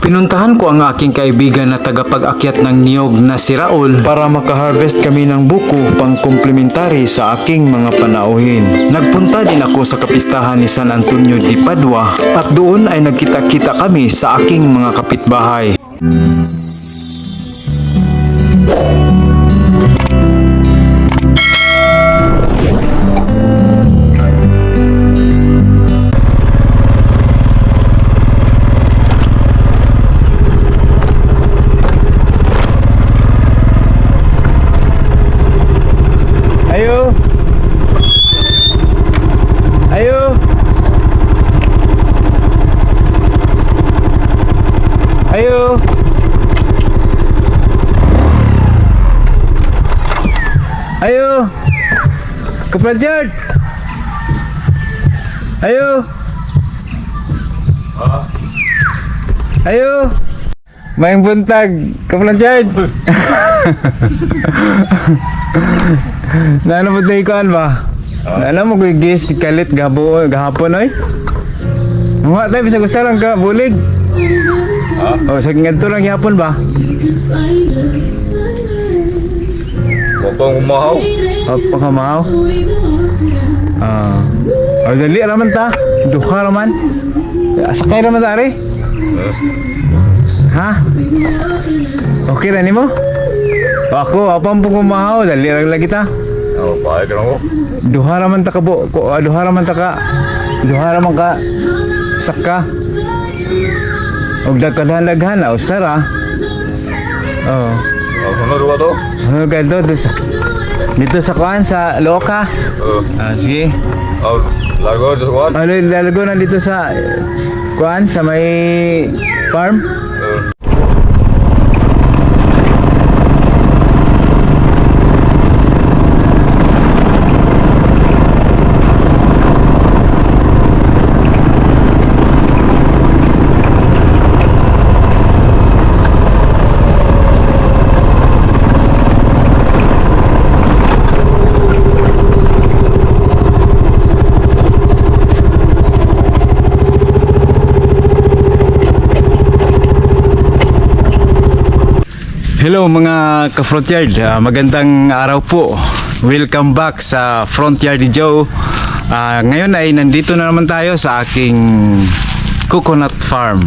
Pinuntahan ko ang aking kaibigan na tagapag-akyat ng niyog na si Raul para makaharvest kami ng buko pang komplementary sa aking mga panauhin. Nagpunta din ako sa kapistahan ni San Antonio de Padua at doon ay nagkita-kita kami sa aking mga kapitbahay. Ayo. Ayo. Ayo. Ayo. Kepencet. Ayo. Ayo. Main buntag, kepencet. Nana mo tayo kaan ba? Nana mo gigis kalit gahapon oy. Mga tayo bisa gusto lang ka bulig. O sa ngadto lang gihapon ba? Wapang umahaw. Apa ka mahaw? O dali raman ta. Duha raman. Sakay raman ta ari. Ha? Okay na nimo? Ako, apang po kumahaw, dali lang lagi ta. Oh, baik ka mo. Duha raman ta ka duha raman ka saka. Og daghan na usara. Oh. Sunod ba to? Ano ka dito sa kuan sa Loka? Sige. Oh, lago sa kuan. Lalago na dito sa kuan sa may farm. Hello mga ka-Frontyard, magandang araw po. Welcome back sa Frontyard ni Joe. Ngayon ay nandito na naman tayo sa aking coconut farm.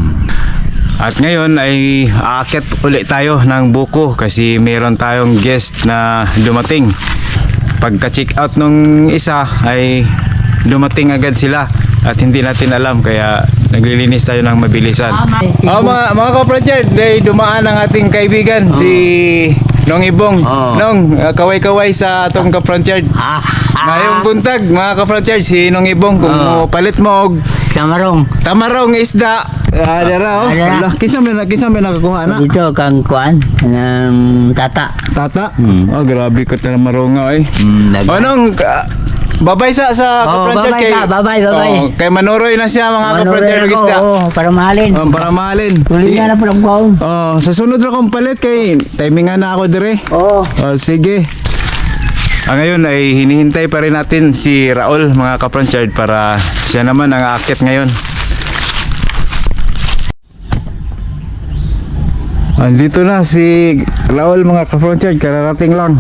At ngayon ay aakyat ulit tayo ng buko kasi meron tayong guest na dumating. Pagka-check out nung isa ay dumating agad sila at hindi natin alam kaya naglilinis tayo ng mabilisan. Mga ka-Frontyard, dumaan ang ating kaibigan si Nong Ibong. Nong, kaway-kaway sa atong ka-Frontyard. Ngayong buntag mga ka-Frontyard, si Nong Ibong kung palit mo og tamarong isda. Dara kinsa may nakakuha na? Dito kang kuan tata. Oh, grabe ko tamarong nga eh. Nong babay sa ka-Frontyard babay. Kay manuroy na siya mga ka-Frontyard ng isda. Para mahalin. Para mahalin. Tuloy na po ng baon. Sa sunod ra kong palit kay timingan na ako dire. Sige. Ngayon ay hinihintay pa rin natin si Raul mga ka-Frontyard para siya naman ang aakyat ngayon. Andito na si Raul mga ka-Frontyard, kararating lang.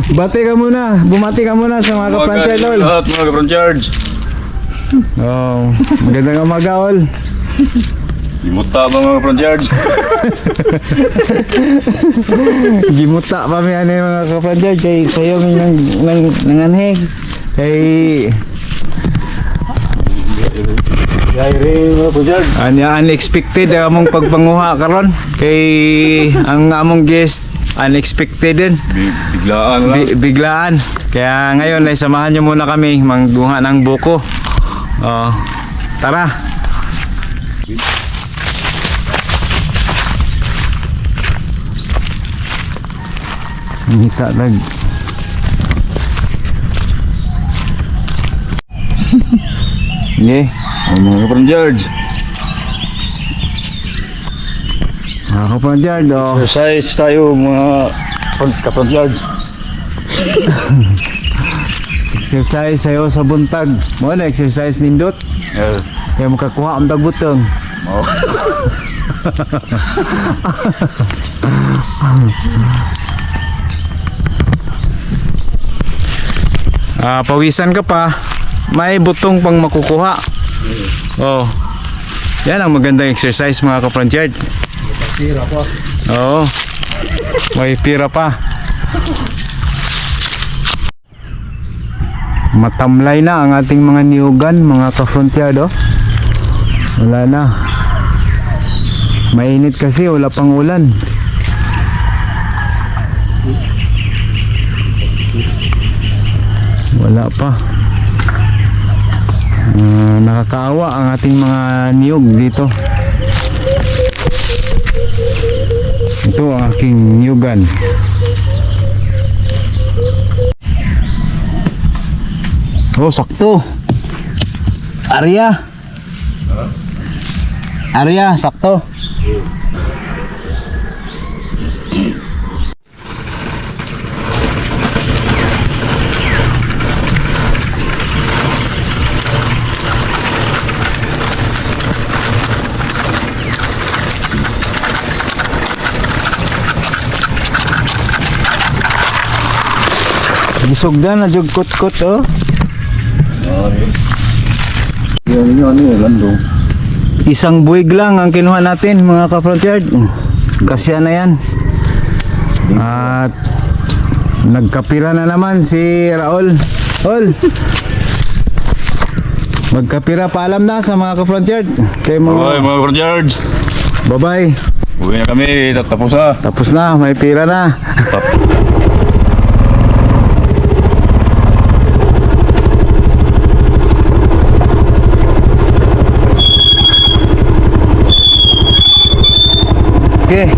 Bumati ka muna sa mga ka-Frontyard, Raul. Lahat mga ka-Frontyard. Magandang umaga, Raul. Imuta ba mga ka-Frontyard? Gimuta pa mi ani mga ka-Frontyard kay sayo nanganheg kay unexpected ang among pagpanguha karon kay ang among guest unexpected din. Biglaan lang. Biglaan. Kaya ngayon ay samahan niyo muna kami mangguha ng buko. Tara. Ngita lag. Mga ka-Frontyard. Ka-Frontyard, Exercise tayo mga ka-Frontyard. Exercise sayo sa buntag. Mo na exercise nindot. Kaya makakuha ang dagbutong. Oh. Pawisan ka pa, may butong pang makukuha. Oh. Yan ang magandang exercise mga ka-frontyard. Tira pa. Oo. May pira pa. Matamlay na ang ating mga niyugan, mga ka-frontyard, oh. Wala na. Mainit kasi, wala pang ulan. Wala pa. Nakakaawa ang ating mga niyog dito. Ito ang aking niyugan. Oh, sakto. Arya. Arya, sakto. Gisugdan na jug kot-kot, oh. Yan ano lando. Isang buwig lang ang kinuha natin mga ka-frontyard. Kasi na yan. At nagkapira na naman si Raul. Ol. Magkapira, paalam na sa mga ka-frontyard. Kaya Hoy mga mga Frontyard. bye-bye. Uwi na kami, tatapos na. Tapos na, may pira na. Okay.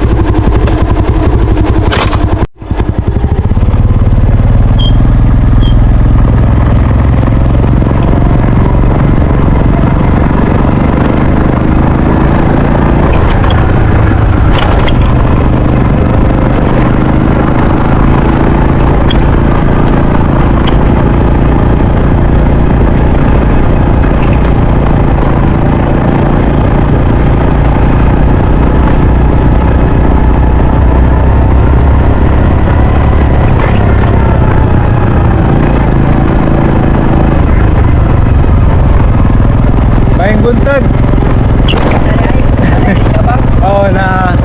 Maing buntag. Oh, na.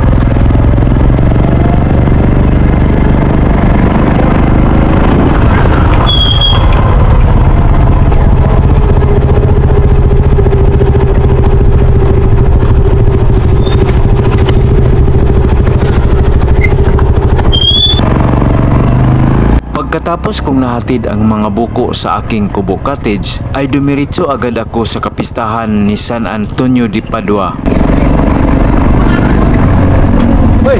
Pagkatapos kong nahatid ang mga buko sa aking Kubo Cottage, ay dumiritso agad ako sa kapistahan ni San Antonio de Padua. Hoy.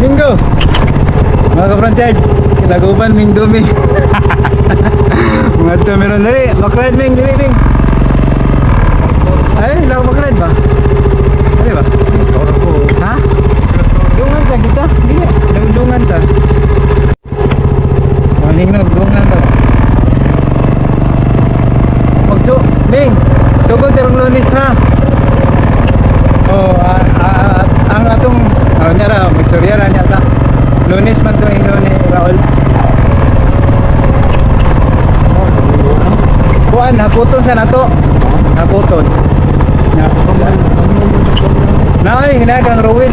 Minggo. Mga ka-frontyard, kinaguban Minggo mi. Mga ito meron dali. Makride Ming, dali Ming. Ay, lang makride ba? Dali ba? Ha? Dungan ta kita? Dili. Dungan ta. Maling na, dungan ta. Magso, Ming. Sugod terong Lunes ha. Oh, ang atong niya ra, magstorya ra niya ta. Lunes man to inyo ni Raul. Kuan, haputon sa nato. Haputon. Nay, hinay kang Rowel.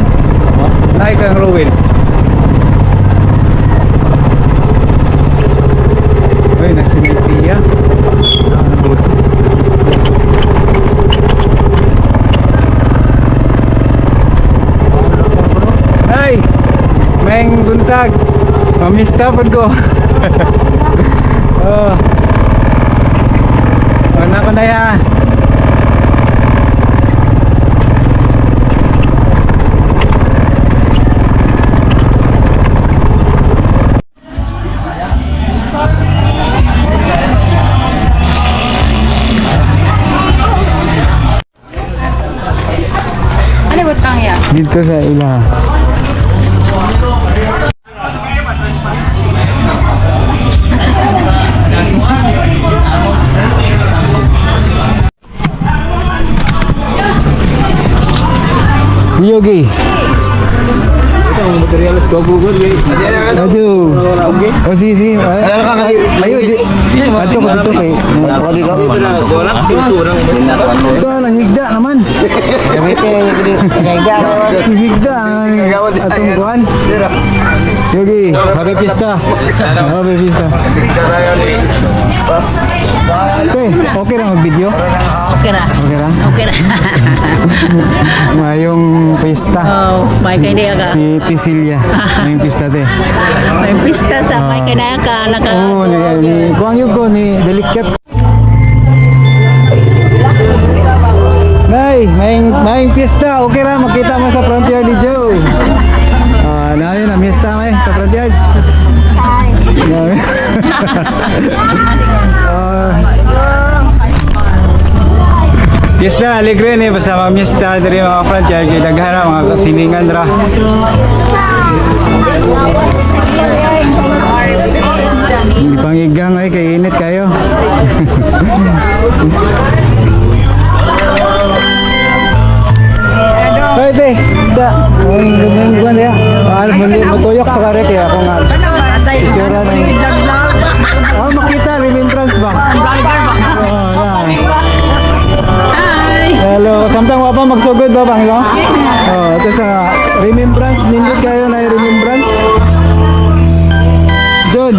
Nay kang Rowel. Uy, nasinitiya. Nay, maing buntag. Mamista pod ko. Oh. Wala ko na yan. dito sa ila. Yogi. Materialis ko Google eh. Aduh. Oh sige. Ayo di. Ato ko dito kay. So lang higda naman. Higda. Atong kuan. Yogi, happy pista. Happy pista. Okay lang mag-video? Okay na. Okay lang? Okay na. Ngayong pista. Oh, may kaya ka. Si Tisilia. Ngayong pista te. May pista sa may kaya ka. Oo, ni Kuang Yugo ni Delicate. Nay, may pista. Okay ra makita mo sa Frontier ni Joe. Na yun, pista may sa Frontier. Pista alegre ni basta mamista diri mga Frontier kay daghana mga kasilingan ra. Hindi pangigang ay kay init kayo. Hoy te, da. Ang gumeng ya. Al muli matuyok sa kare kaya ako nga. Itsura na. Oh, makita remembrance ba? Oh, na. Hello, samtang wa pa magsugod ba bang ito? Oh, ito sa remembrance nindot kayo na remembrance. John,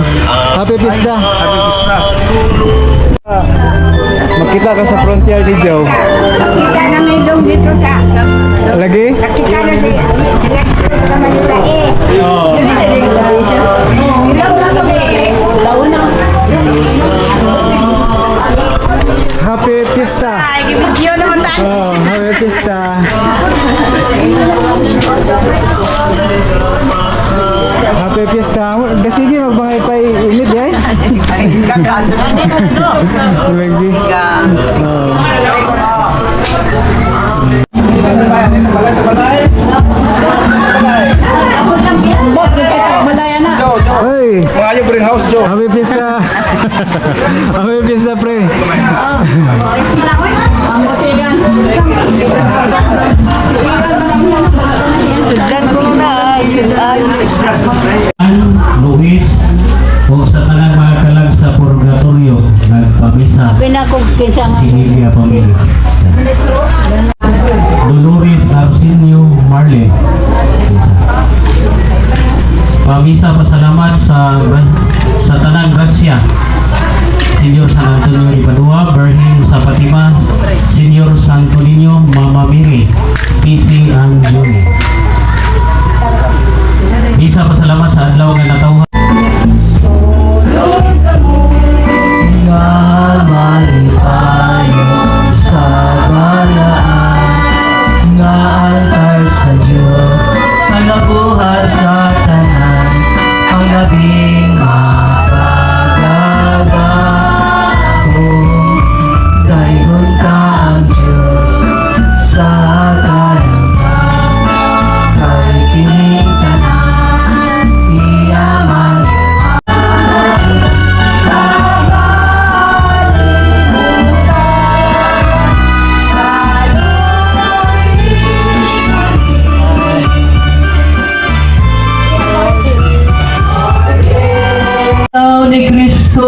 happy pista. Happy pista. Makita ka sa Frontier ni Joe. Kita na may dong dito sa. Lagi? Kita na sa Manila eh. Oh. Happy pista. Ay, video naman tayo. Oh, happy pista. Happy pista. Sige magbangay pa init yay. Lagi. Oh. Hey, Mga bring house Joe. happy pista. Happy pista pre. Sudan ko na. Sudan. Luis o sa tanang mga kalag sa purgatorio nagpamisa Pinakugpinsa nga. si Lilia Pamilya. Dolores Arsenio Marlin. Pamisa pasalamat sa tanang grasya. Senior San Antonio de Padua, Berhin sa Fatima, Senior Santo Niño, Mama Miri, PC ang Juni. Bisa pasalamat sa adlaw nga natawhan. Sa balaan nga altar sa Diyos, ang nabuhat sa tanan, ang labing mapagagago. Dayon ka ang Diyos sa kalangan, kay kining tanan, iyaman. Ni Kristo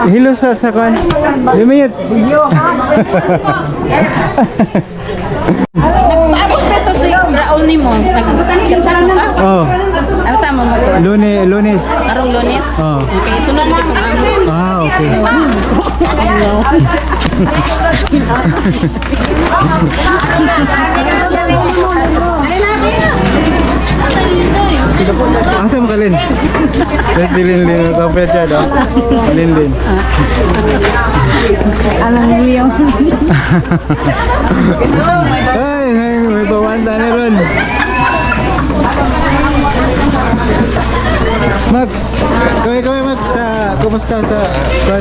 Hilo sa kwan. Lumiyot. Nagpaabot na to si Raul ni mo. Nag-chat mo ka? Oh, Ano sa mo mo? Lunes. Arong Lunes? Oh. Okay, sunod na itong amo. Okay. Asa mo kalin? Si Linlin, kapit siya daw. Linlin. Alam mo yung Ay, may pawanta na ron. Max, kaway Max, kumusta sa kwan?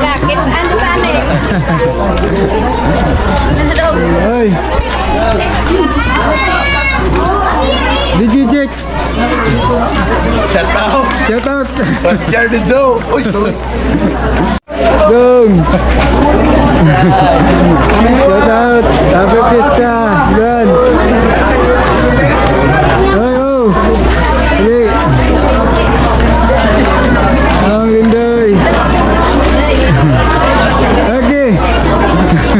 Bakit? Ano ba na Hoy. DJ Jack. Shout out. Share the Joe. Uy, sorry. Gong. Shout out. Happy Fiesta. Gan. Hoy, oh. Sige. Ang lindoy. Okay.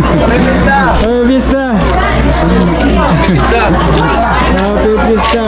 Happy Fiesta. Happy Fiesta. Happy Fiesta.